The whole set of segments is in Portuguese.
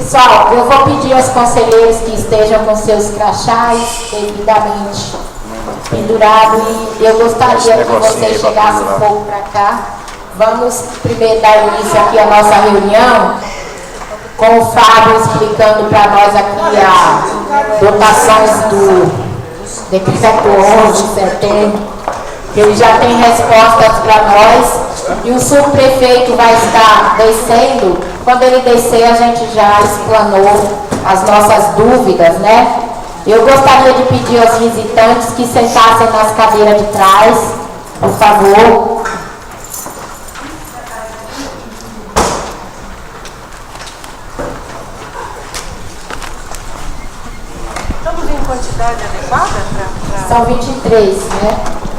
Pessoal, eu vou pedir aos conselheiros que estejam com seus crachás devidamente pendurados e eu gostaria que vocês chegassem um pouco para cá. Vamos primeiro dar início aqui à nossa reunião com o Fábio explicando para nós aqui as dotações do decreto 11 de setembro. Ele já tem respostas para nós e o subprefeito vai estar descendo. Quando ele descer, a gente já explanou as nossas dúvidas, né? Eu gostaria de pedir aos visitantes que sentassem nas cadeiras de trás, por favor. Estamos em quantidade adequada para... São 23, né?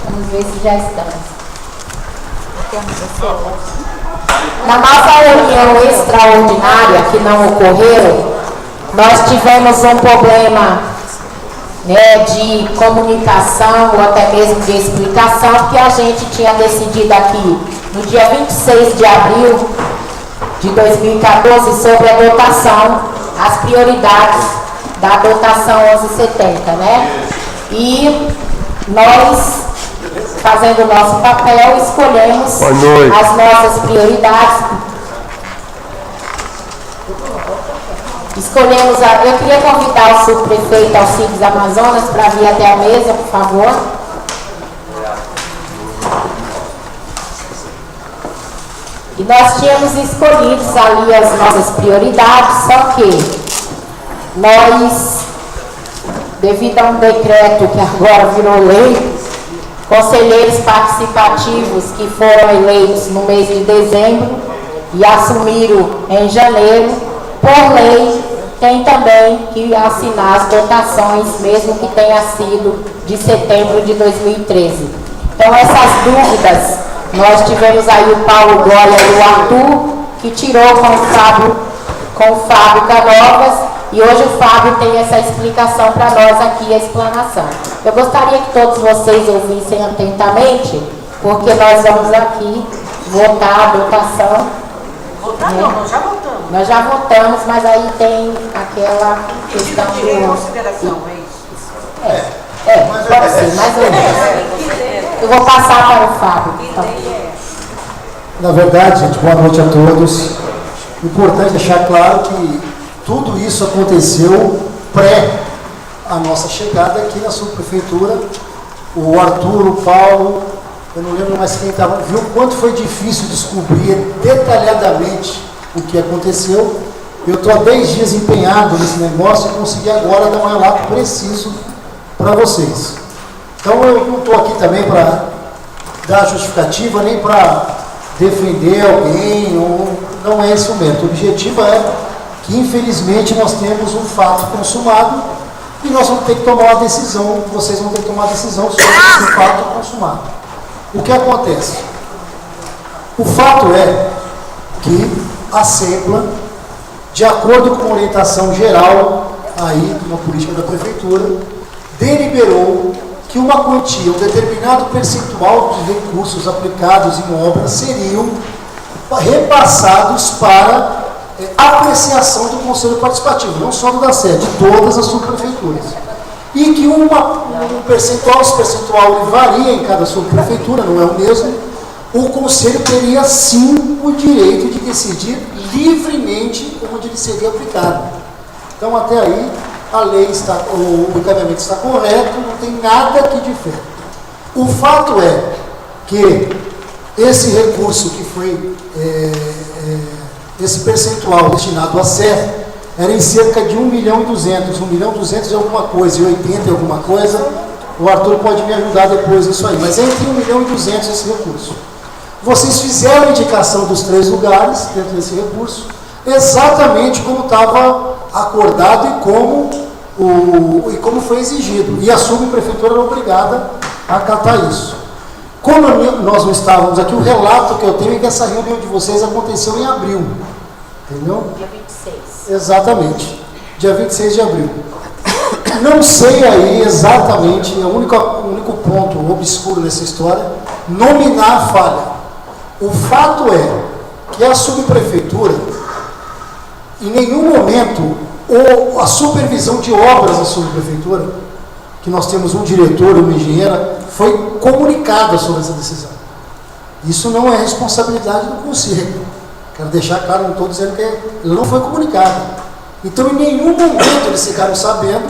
Vamos ver se já estamos. Na nossa reunião extraordinária, que não ocorreu, nós tivemos um problema, né, de comunicação ou até mesmo de explicação, que a gente tinha decidido aqui no dia 26 de abril de 2014 sobre a dotação, as prioridades da dotação 1170, né? E nós, fazendo o nosso papel, escolhemos as nossas prioridades. Eu queria convidar o subprefeito Alcides Amazonas para vir até a mesa, por favor. E nós tínhamos escolhido ali as nossas prioridades, só que nós, devido a um decreto que agora virou lei, conselheiros participativos que foram eleitos no mês de dezembro e assumiram em janeiro, por lei, tem também que assinar as dotações, mesmo que tenha sido de setembro de 2013. Então, essas dúvidas, nós tivemos aí o Paulo Glória e o Arthur, que tirou com o Fábio Canovas, e hoje o Fábio tem essa explicação para nós aqui, a explanação. Eu gostaria que todos vocês ouvissem atentamente, porque nós vamos aqui votar a dotação. Votar não, nós já votamos. Nós já votamos, mas aí tem aquela questão de reconsideração, é isso? Pode ser, mais ou menos. Eu vou passar para o Fábio. Então. Na verdade, gente, boa noite a todos. Importante deixar claro que tudo isso aconteceu pré a nossa chegada aqui na subprefeitura. O Arthur, o Paulo, eu não lembro mais quem estava, viu quanto foi difícil descobrir detalhadamente o que aconteceu. Eu estou há 10 dias empenhado nesse negócio e consegui agora dar um relato preciso para vocês. Então eu não estou aqui também para dar justificativa, nem para defender alguém, não é esse o método. O objetivo é que infelizmente nós temos um fato consumado e nós vamos ter que tomar uma decisão, vocês vão ter que tomar uma decisão sobre esse fato consumado. O que acontece? O fato é que a SEMPLA, de acordo com a orientação geral aí, uma política da prefeitura, deliberou que uma quantia, um determinado percentual de recursos aplicados em obras seriam repassados para apreciação do Conselho Participativo, não só do DACE, de todas as subprefeituras. E que um percentual, esse percentual varia em cada subprefeitura, não é o mesmo, o Conselho teria sim o direito de decidir livremente onde ele seria aplicado. Então, até aí, a lei está, o encaminhamento está correto, não tem nada que difere. O fato é que esse recurso que foi, esse percentual destinado à SEF, era em cerca de 1.200.000, 1.200.000 e alguma coisa, e 80 e alguma coisa, o Arthur pode me ajudar depois nisso aí, mas é entre 1.200.000 esse recurso. Vocês fizeram a indicação dos 3 lugares dentro desse recurso, exatamente como estava acordado e como foi exigido. E a subprefeitura era obrigada a acatar isso. Como nós não estávamos aqui, o relato que eu tenho é que essa reunião de vocês aconteceu em abril. Entendeu? Dia 26. Exatamente. Dia 26 de abril. Não sei aí exatamente, é o único ponto obscuro nessa história, nominar a falha. O fato é que a subprefeitura em nenhum momento, ou a supervisão de obras da subprefeitura, que nós temos um diretor e uma engenheira, foi comunicada sobre essa decisão. Isso não é responsabilidade do conselho. Quero deixar claro, não estou dizendo que ele não foi comunicado. Então, em nenhum momento eles ficaram sabendo,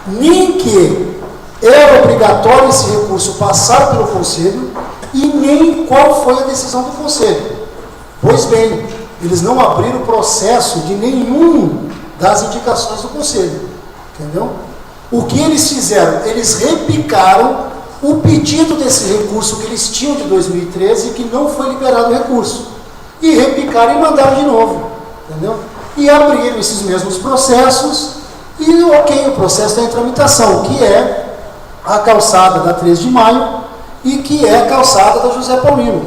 nem que era obrigatório esse recurso passar pelo conselho, e nem qual foi a decisão do conselho. Pois bem, eles não abriram o processo de nenhum das indicações do conselho. Entendeu? O que eles fizeram? Eles repicaram o pedido desse recurso que eles tinham de 2013 e que não foi liberado o recurso. E repicaram e mandaram de novo. Entendeu? E abriram esses mesmos processos e, ok, o processo está em tramitação, que é a calçada da 3 de maio e que é a calçada da José Paulino.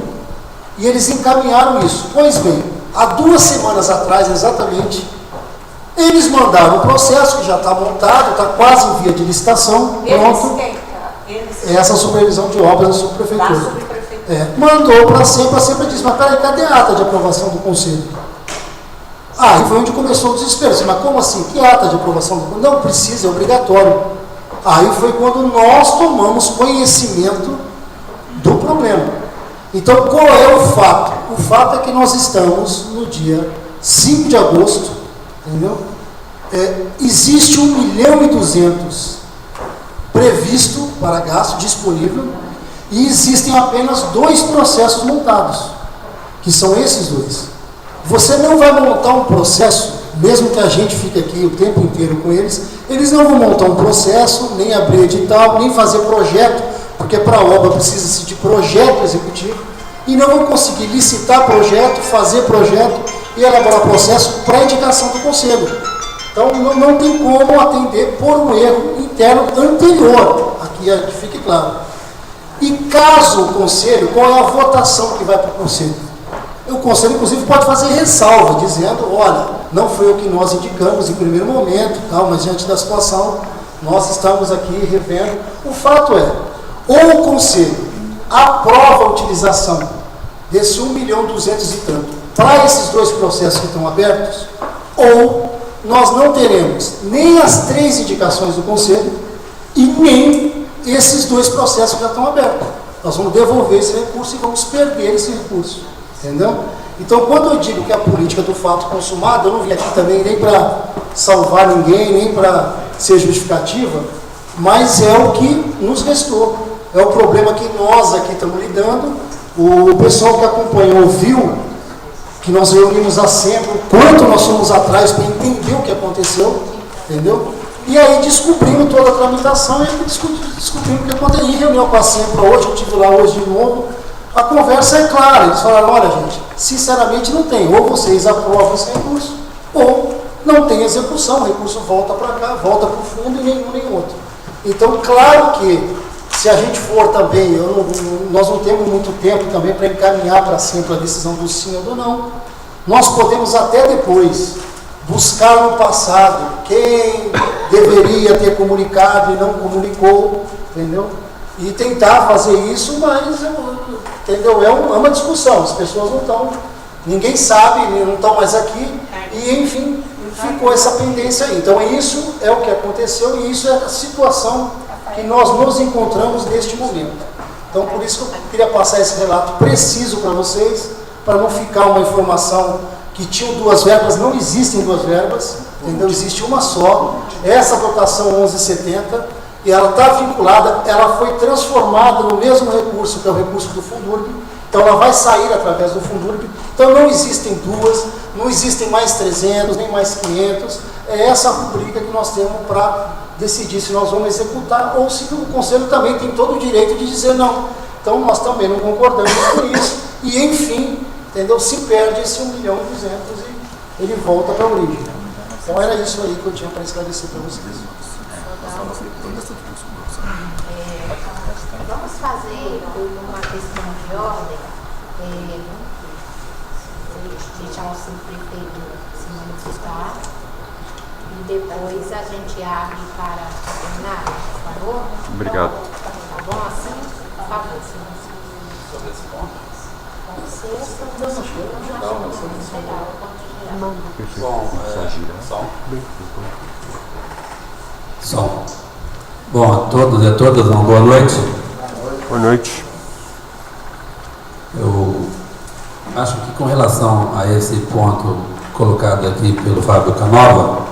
E eles encaminharam isso. Pois bem, há 2 semanas atrás, exatamente, eles mandaram o processo, que já está montado, está quase em via de licitação, pronto. Essa supervisão de obras da subprefeitura. Mandou para a SEMPA disse, mas peraí, cadê a ata de aprovação do conselho? Aí foi onde começou o desespero. Mas como assim? Que ata de aprovação do conselho? Não precisa, é obrigatório. Aí foi quando nós tomamos conhecimento do problema. Então, qual é o fato? O fato é que nós estamos no dia 5 de agosto, entendeu? Existe 1.200.000 previsto para gasto, disponível, e existem apenas 2 processos montados, que são esses 2. Você não vai montar um processo, mesmo que a gente fique aqui o tempo inteiro com eles não vão montar um processo, nem abrir edital, nem fazer projeto, porque para a obra precisa-se de projeto executivo, e não vão conseguir licitar projeto, fazer projeto e elaborar processo para indicação do conselho. Então não tem como atender por um erro interno anterior, aqui que fique claro. E caso o conselho, qual é a votação que vai para o conselho? O conselho, inclusive, pode fazer ressalva, dizendo, olha, não foi o que nós indicamos em primeiro momento, tal, mas diante da situação, nós estamos aqui revendo. O fato é, ou o conselho aprova a utilização desse 1.200.000 e tanto para esses 2 processos que estão abertos, ou nós não teremos nem as 3 indicações do conselho e nem esses 2 processos que já estão abertos. Nós vamos devolver esse recurso e vamos perder esse recurso. Entendeu? Então, quando eu digo que a política do fato consumado, eu não vim aqui também nem para salvar ninguém, nem para ser justificativa, mas é o que nos restou. É o problema que nós aqui estamos lidando. O pessoal que acompanhou viu que nós reunimos a SEMPA, o quanto nós fomos atrás para entender o que aconteceu, entendeu? E aí descobrimos toda a tramitação e descobrimos o que aconteceu. Em reunião com a SEMPA hoje, eu estive lá hoje de novo, a conversa é clara. Eles falaram, olha gente, sinceramente não tem, ou vocês aprovam esse recurso, ou não tem execução, o recurso volta para cá, volta para o fundo e nenhum nem outro. Então, claro que se a gente for também, nós não temos muito tempo também para encaminhar para sempre a decisão do sim ou do não. Nós podemos até depois buscar no passado quem deveria ter comunicado e não comunicou, entendeu? E tentar fazer isso, mas, entendeu? É uma discussão, as pessoas não estão, ninguém sabe, não estão mais aqui, e enfim, ficou essa pendência aí. Então isso é o que aconteceu e isso é a situação que nós nos encontramos neste momento. Então, por isso que eu queria passar esse relato preciso para vocês, para não ficar uma informação que tinham 2 verbas, não existem 2 verbas, entendeu? Existe uma só. Essa votação 1170, e ela está vinculada, ela foi transformada no mesmo recurso, que é o recurso do Fundurb, então ela vai sair através do Fundurb. Então não existem 2, não existem mais 300, nem mais 500, é essa rubrica que nós temos para decidir se nós vamos executar ou se o Conselho também tem todo o direito de dizer não. Então nós também não concordamos com isso e, enfim, entendeu? Se perde esse 1.200.000 e ele volta para a origem. Então era isso aí que eu tinha para esclarecer para vocês. Vamos fazer uma questão de ordem, deixar o subprefeito se manifestar e depois a gente abre para terminar, por favor? Obrigado. Tá bom assim? Por favor, senhor. Pode ser, Bom, a todos e a todas, uma boa noite. Boa noite. Eu acho que com relação a esse ponto colocado aqui pelo Fábio Canova,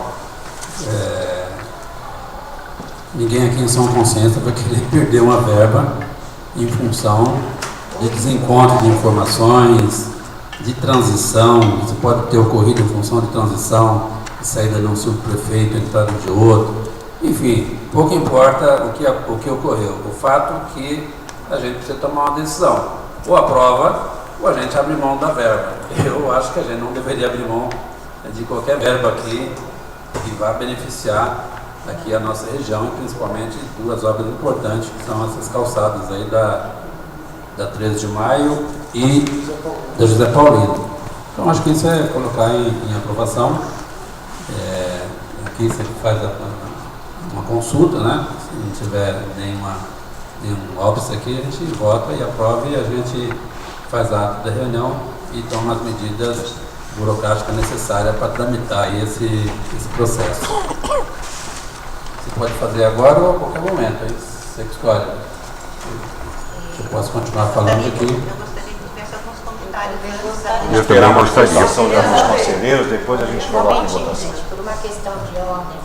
ninguém aqui em São Consciência vai querer perder uma verba em função de desencontro de informações, de transição, isso pode ter ocorrido em função de transição, de saída de um subprefeito, entrada de outro, enfim, pouco importa o que ocorreu. O fato é que a gente precisa tomar uma decisão, ou aprova, ou a gente abre mão da verba. Eu acho que a gente não deveria abrir mão de qualquer verba aqui que vá beneficiar aqui a nossa região, e principalmente duas obras importantes, que são essas calçadas aí da 13 de Maio e da José Paulino. Então acho que isso é colocar em aprovação. Aqui você faz uma consulta, né? Se não tiver nenhum óbice aqui, a gente vota e aprova, e a gente faz ato da reunião e toma as medidas burocráticas necessárias para tramitar aí esse processo. Você pode fazer agora ou a qualquer momento, aí você que escolhe. Eu posso continuar falando aqui. Eu gostaria de ver alguns comentários. Eu também gostaria. São de alguns conselheiros, depois a gente coloca em votação. Gente, por uma questão de ordem,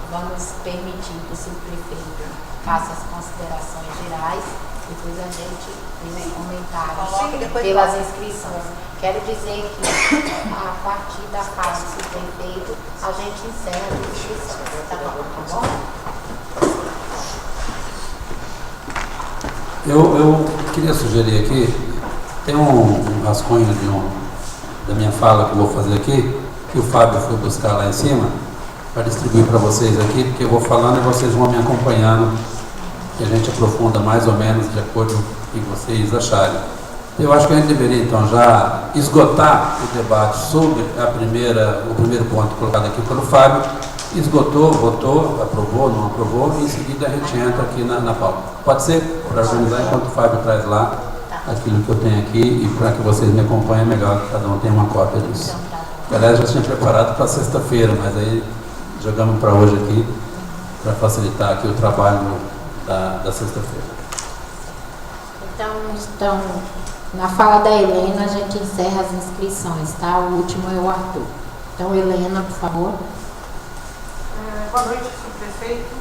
vamos permitir que o subprefeito faça as considerações gerais, depois a gente fez comentários pelas inscrições. Quero dizer que a partir da fala do subprefeito, a gente encerra as inscrições. Tá bom? Eu queria sugerir aqui, tem um rascunho da minha fala que eu vou fazer aqui, que o Fábio foi buscar lá em cima, para distribuir para vocês aqui, porque eu vou falando e vocês vão me acompanhando, que a gente aprofunda mais ou menos de acordo com o que vocês acharem. Eu acho que a gente deveria então já esgotar o debate sobre o primeiro ponto colocado aqui pelo Fábio. Esgotou, votou, aprovou, não aprovou, e em seguida a gente entra aqui na pauta. Pode ser? Para organizar enquanto o Fábio traz lá aquilo que eu tenho aqui, e para que vocês me acompanhem melhor, que cada um tenha uma cópia disso. Aliás, já tinha preparado para sexta-feira, mas aí jogamos para hoje aqui, para facilitar aqui o trabalho da sexta-feira. Então, na fala da Helena, a gente encerra as inscrições, tá? O último é o Arthur. Então, Helena, por favor. Boa noite, subprefeito.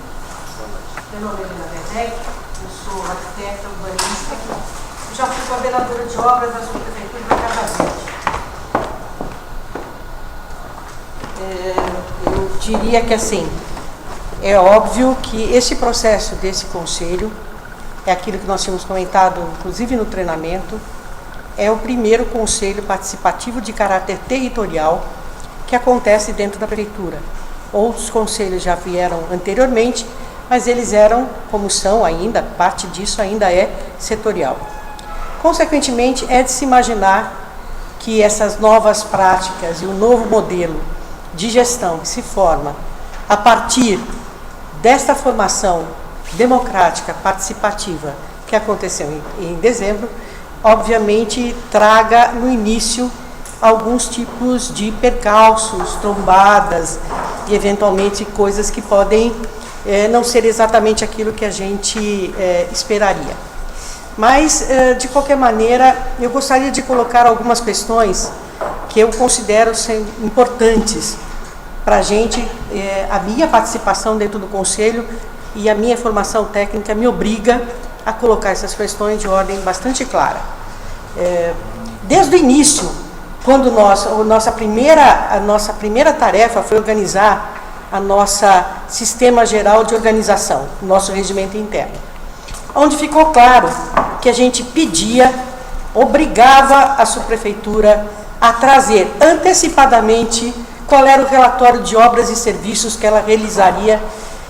Meu nome é Helena Werneck, eu sou arquiteta urbanista. Eu já fui coordenadora de obras da subprefeitura de Cajazeiras. Eu diria que, assim, é óbvio que esse processo desse conselho, é aquilo que nós tínhamos comentado, inclusive no treinamento, é o primeiro conselho participativo de caráter territorial que acontece dentro da prefeitura. Outros conselhos já vieram anteriormente, mas eles eram, como são ainda, parte disso ainda é setorial. Consequentemente, é de se imaginar que essas novas práticas e o novo modelo de gestão que se forma a partir desta formação democrática, participativa, que aconteceu em dezembro, obviamente traga no início alguns tipos de percalços, trombadas e eventualmente coisas que podem não ser exatamente aquilo que a gente esperaria. Mas, de qualquer maneira, eu gostaria de colocar algumas questões que eu considero ser importantes para a gente. A minha participação dentro do Conselho e a minha formação técnica me obriga a colocar essas questões de ordem bastante clara. Desde o início, quando a nossa primeira tarefa foi organizar a nossa sistema geral de organização, nosso regimento interno, onde ficou claro que a gente pedia, obrigava a subprefeitura a trazer antecipadamente qual era o relatório de obras e serviços que ela realizaria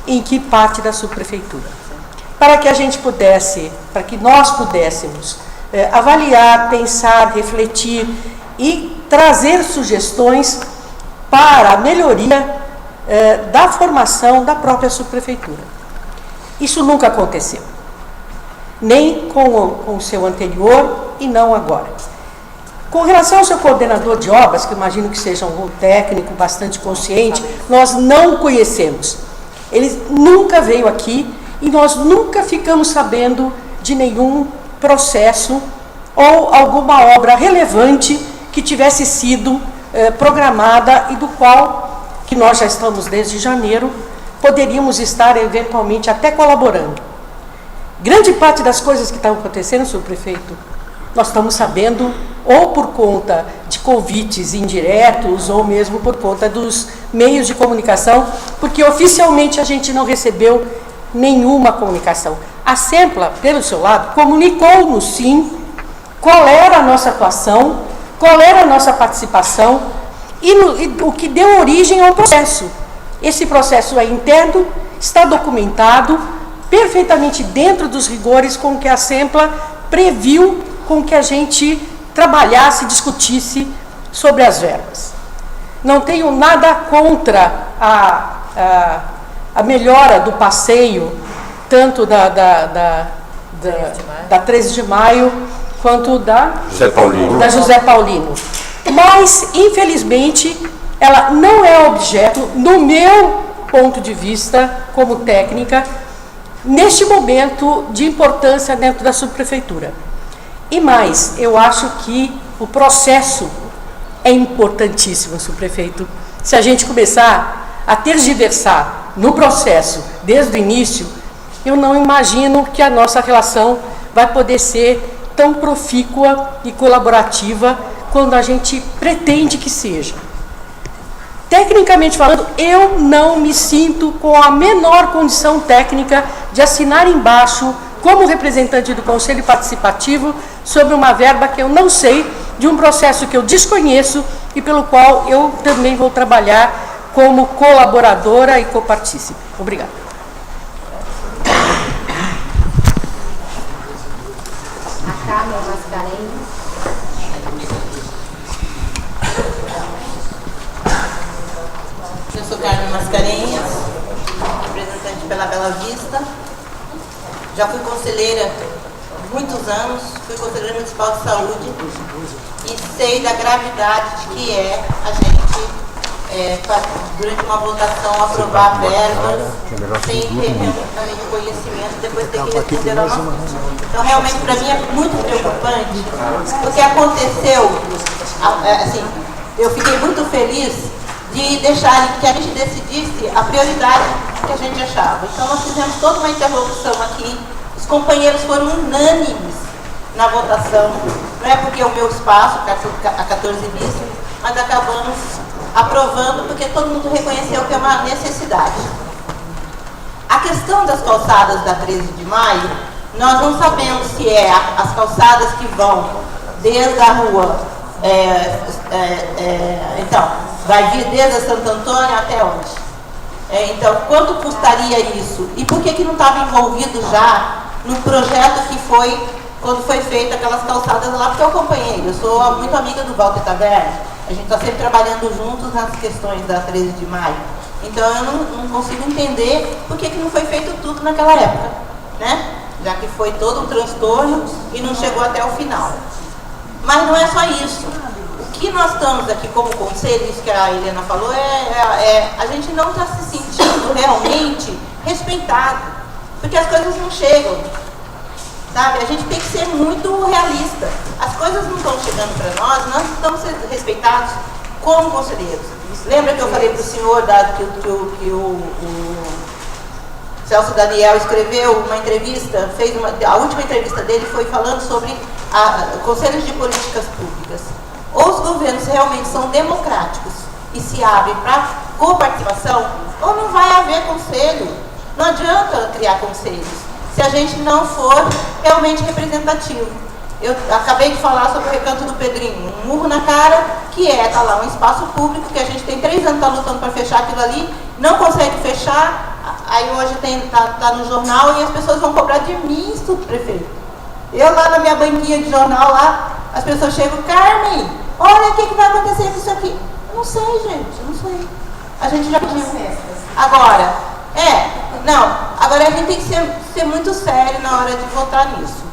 em que parte da subprefeitura, para que a gente pudesse, para que nós pudéssemos avaliar, pensar, refletir e trazer sugestões para a melhoria da formação da própria subprefeitura. Isso nunca aconteceu, nem com o seu anterior e não agora. Com relação ao seu coordenador de obras, que eu imagino que seja um técnico bastante consciente, nós não o conhecemos. Ele nunca veio aqui e nós nunca ficamos sabendo de nenhum processo ou alguma obra relevante que tivesse sido programada e do qual, que nós já estamos desde janeiro, poderíamos estar eventualmente até colaborando. Grande parte das coisas que estão acontecendo, senhor prefeito, nós estamos sabendo ou por conta de convites indiretos ou mesmo por conta dos meios de comunicação, porque oficialmente a gente não recebeu nenhuma comunicação. A Sempla, pelo seu lado, comunicou-nos sim qual era a nossa atuação, qual era a nossa participação e o que deu origem ao processo. Esse processo é interno, está documentado, perfeitamente dentro dos rigores com que a Sempla previu com que a gente trabalhasse, discutisse sobre as verbas. Não tenho nada contra a melhora do passeio, tanto da 13 de maio, quanto da José Paulino. Mas, infelizmente, ela não é objeto, no meu ponto de vista, como técnica, neste momento de importância dentro da subprefeitura. E mais, eu acho que o processo é importantíssimo, subprefeito. Se a gente começar a tergiversar no processo, desde o início, eu não imagino que a nossa relação vai poder ser tão profícua e colaborativa quando a gente pretende que seja. Tecnicamente falando, eu não me sinto com a menor condição técnica de assinar embaixo, como representante do Conselho Participativo, sobre uma verba que eu não sei, de um processo que eu desconheço e pelo qual eu também vou trabalhar como colaboradora e copartícipe. Obrigada. A Carmen Mascarenhas. Eu sou Carmen Mascarenhas, representante pela Bela Vista. Já fui conselheira há muitos anos, fui conselheira municipal de saúde e sei da gravidade que é a gente, durante uma votação, aprovar verbas sem ter realmente conhecimento, depois ter que responder a nossa. Então, realmente, para mim é muito preocupante, porque aconteceu, assim, eu fiquei muito feliz de deixar que a gente decidisse a prioridade que a gente achava. Então, nós fizemos toda uma interlocução aqui, os companheiros foram unânimes na votação, não é porque é o meu espaço, a 14 bis, mas acabamos aprovando porque todo mundo reconheceu que é uma necessidade. A questão das calçadas da 13 de maio, nós não sabemos se é as calçadas que vão desde a rua, então, vai vir desde a Santo Antônio até onde? Então, quanto custaria isso? E por que não estava envolvido já no projeto que foi, quando foi feita aquelas calçadas lá? Porque eu acompanhei, eu sou muito amiga do Walter Taverna, a gente está sempre trabalhando juntos nas questões da 13 de maio. Então, eu não consigo entender por que não foi feito tudo naquela época, né? Já que foi todo um transtorno e não chegou até o final. Mas não é só isso. O que nós estamos aqui como conselho, isso que a Helena falou, a gente não está se sentindo realmente respeitado, porque as coisas não chegam, sabe? A gente tem que ser muito realista. As coisas não estão chegando para nós, nós estamos sendo respeitados como conselheiros. Lembra que eu falei para o senhor que o Celso Daniel escreveu uma entrevista, a última entrevista dele foi falando sobre conselhos de políticas públicas. Ou os governos realmente são democráticos e se abrem para coparticipação, ou não vai haver conselho. Não adianta criar conselhos se a gente não for realmente representativo. Eu acabei de falar sobre o Recanto do Pedrinho, um murro na cara, que tá lá um espaço público, que a gente tem 3 anos lutando para fechar aquilo ali, não consegue fechar, aí hoje tá no jornal e as pessoas vão cobrar de mim, subprefeito. Eu lá na minha banquinha de jornal lá, as pessoas chegam, Carmen, olha o que vai acontecer com isso aqui. Eu não sei, gente, eu não sei. A gente já pediu. Agora, agora a gente tem que ser muito sério na hora de votar nisso.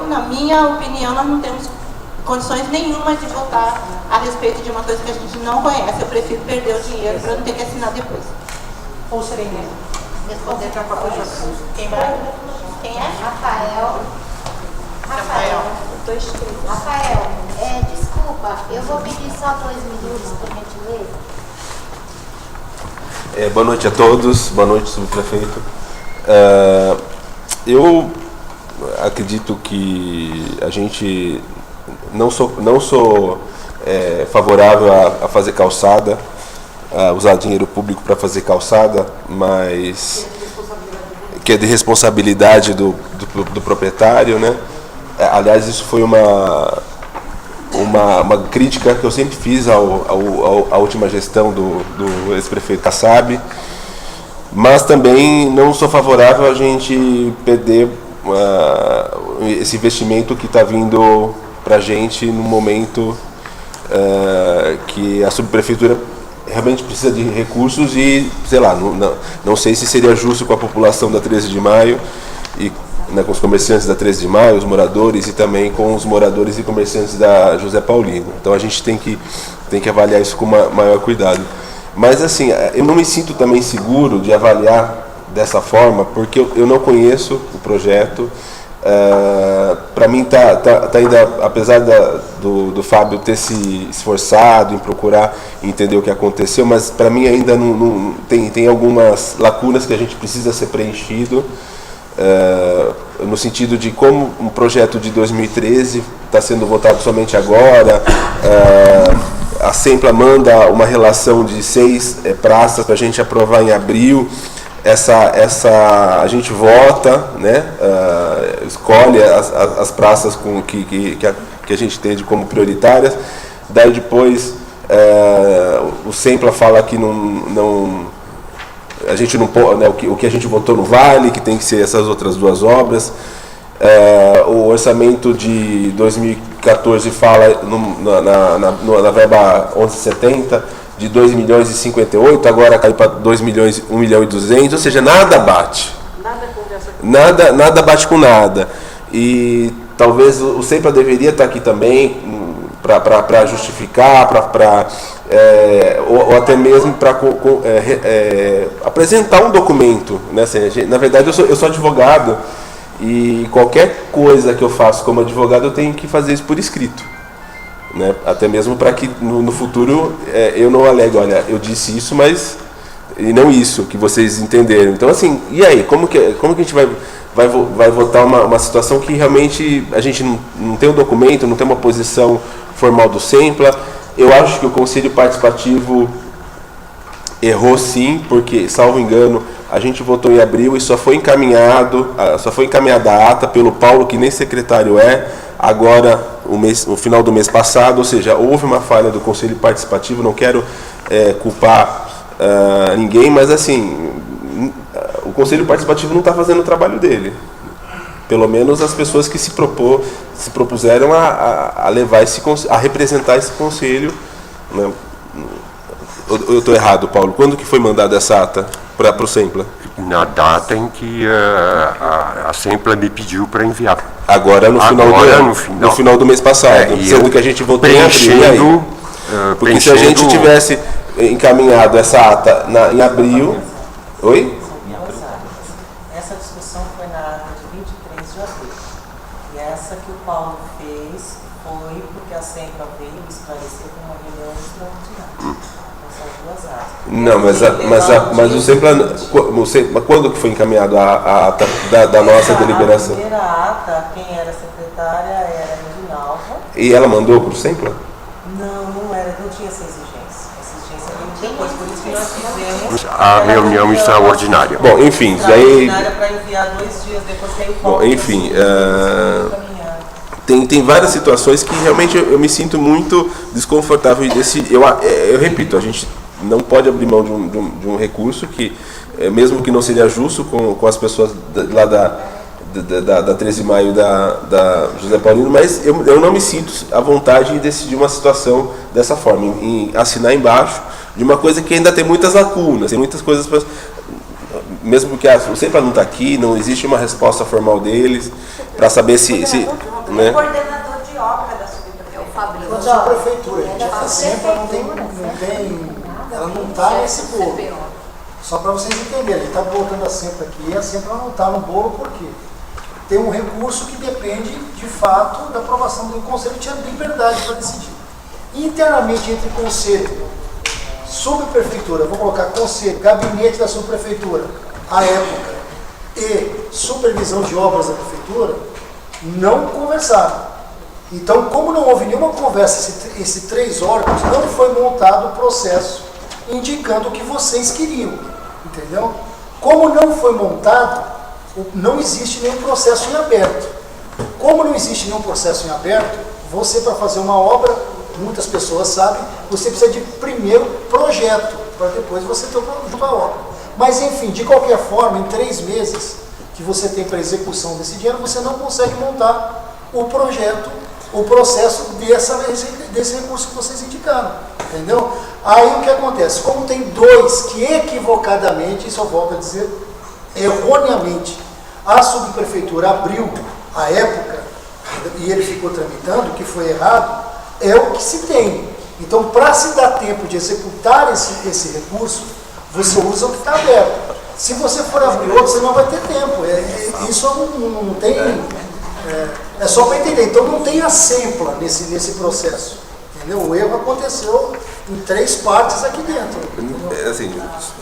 Na minha opinião, nós não temos condições nenhuma de votar a respeito de uma coisa que a gente não conhece. Eu prefiro perder o dinheiro para não ter que assinar depois. Ou Serena? Responder para qual isso. Quem vai? Quem é? Rafael. Rafael, desculpa, eu vou pedir só 2 minutos, por gentileza. Boa noite a todos, boa noite, subprefeito. Eu acredito que a gente não sou favorável a fazer calçada, a usar dinheiro público para fazer calçada, mas que é de responsabilidade do proprietário, né? Aliás, isso foi uma crítica que eu sempre fiz à última gestão do ex-prefeito Kassab, mas também não sou favorável a gente perder esse investimento que está vindo para a gente no momento que a subprefeitura realmente precisa de recursos e, sei lá, não sei se seria justo com a população da 13 de maio e com os comerciantes da 13 de maio, os moradores e também com os moradores e comerciantes da José Paulino. Então a gente tem que avaliar isso com maior cuidado. Mas assim, eu não me sinto também seguro de avaliar dessa forma, porque eu não conheço o projeto. Para mim tá ainda, apesar do Fábio ter se esforçado em procurar entender o que aconteceu, mas para mim ainda não tem algumas lacunas que a gente precisa ser preenchido. No sentido de como um projeto de 2013 está sendo votado somente agora, a Sempla manda uma relação de 6 praças para a gente aprovar em abril, a gente vota, né, escolhe as praças que a gente entende como prioritárias, daí depois o Sempla fala que a gente não pode, né, o que a gente votou no Vale, que tem que ser essas outras 2 obras. O orçamento de 2014 fala na verba 1170 de 2 milhões e 58, agora caiu para 2 milhões, 1 milhão e 200, ou seja, nada bate. Nada bate com nada. E talvez o Sempla deveria estar aqui também para justificar, ou até mesmo para apresentar um documento, né? Na verdade, eu sou advogado e qualquer coisa que eu faço como advogado eu tenho que fazer isso por escrito, né? Até mesmo para que no futuro eu não alegue, olha, eu disse isso, mas e não isso que vocês entenderam. Então, assim, e aí, como que a gente vai votar uma situação que realmente a gente não tem um documento, não tem uma posição formal do Sempla? Eu acho que o Conselho Participativo errou sim, porque, salvo engano, a gente votou em abril e só foi encaminhada a ata pelo Paulo, que nem secretário agora, no final do mês passado, ou seja, houve uma falha do Conselho Participativo, não quero culpar ninguém, mas assim, o Conselho Participativo não está fazendo o trabalho dele. Pelo menos as pessoas que se propuseram a levar a representar esse conselho, né? Eu estou errado, Paulo. Quando que foi mandada essa ata para o Sempla? Na data em que a Sempla me pediu para enviar. Agora no final do mês passado, sendo que a gente votou em abril. Porque se a gente tivesse encaminhado essa ata em abril... Oi? Essa discussão foi na ata de 23 de abril. E essa que o Paulo fez foi porque a Sempla veio esclarecer com uma reunião extraordinária. Essas 2 atas. Não, mas o Sempla... Quando que foi encaminhado a ata da nossa deliberação? A primeira ata, quem era secretária era a Reginalva. E ela mandou para o Sempla? Não tinha essa exigência. Essa exigência veio depois, por isso que nós fizemos a reunião extraordinária. Bom, enfim, daí... para enviar 2 dias depois que aí o Paulo... Bom, enfim, tem várias situações que realmente eu me sinto muito desconfortável. Eu repito, a gente não pode abrir mão de um recurso que, mesmo que não seria justo com as pessoas lá da 13 de maio da José Paulino, mas eu não me sinto à vontade em decidir uma situação dessa forma, em assinar embaixo de uma coisa que ainda tem muitas lacunas, tem muitas coisas mesmo que o Sempla não está aqui, não existe uma resposta formal deles para saber se né? O coordenador de obra da subprefeitura. da subprefeitura, gente. A SEMPLA ela não está nesse bolo. Só para vocês entenderem, a gente está botando a SEMPLA aqui e a SEMPLA não está no bolo por quê? Tem um recurso que depende, de fato, da aprovação do Conselho, tinha liberdade para decidir. Internamente, entre Conselho, Subprefeitura, vou colocar Conselho, Gabinete da Subprefeitura, à época, e Supervisão de Obras da Prefeitura, não conversaram. Então, como não houve nenhuma conversa entre três órgãos, não foi montado o processo indicando o que vocês queriam, entendeu? Como não foi montado, não existe nenhum processo em aberto. Como não existe nenhum processo em aberto, você, para fazer uma obra, muitas pessoas sabem, você precisa de primeiro projeto, para depois você ter a obra. Mas, enfim, de qualquer forma, em 3 meses que você tem para execução desse dinheiro, você não consegue montar o projeto, o processo desse recurso que vocês indicaram, entendeu? Aí o que acontece? Como tem 2 que equivocadamente, isso eu volto a dizer, erroneamente, a subprefeitura abriu a época e ele ficou tramitando, o que foi errado, é o que se tem. Então, para se dar tempo de executar esse recurso, você usa o que está aberto. Se você for abrir outro, você não vai ter tempo. Isso não tem... É só para entender. Então, não tem a SEMPLA nesse processo. Entendeu? O erro aconteceu em 3 partes aqui dentro. Assim,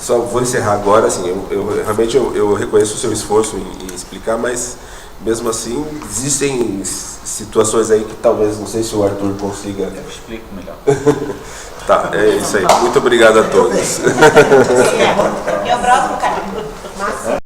só vou encerrar agora. Assim, eu realmente eu reconheço o seu esforço em explicar, mas mesmo assim existem situações aí que talvez, não sei se o Arthur consiga. Eu explico melhor. Tá, é isso aí. Muito obrigado a todos. E o próximo, cara?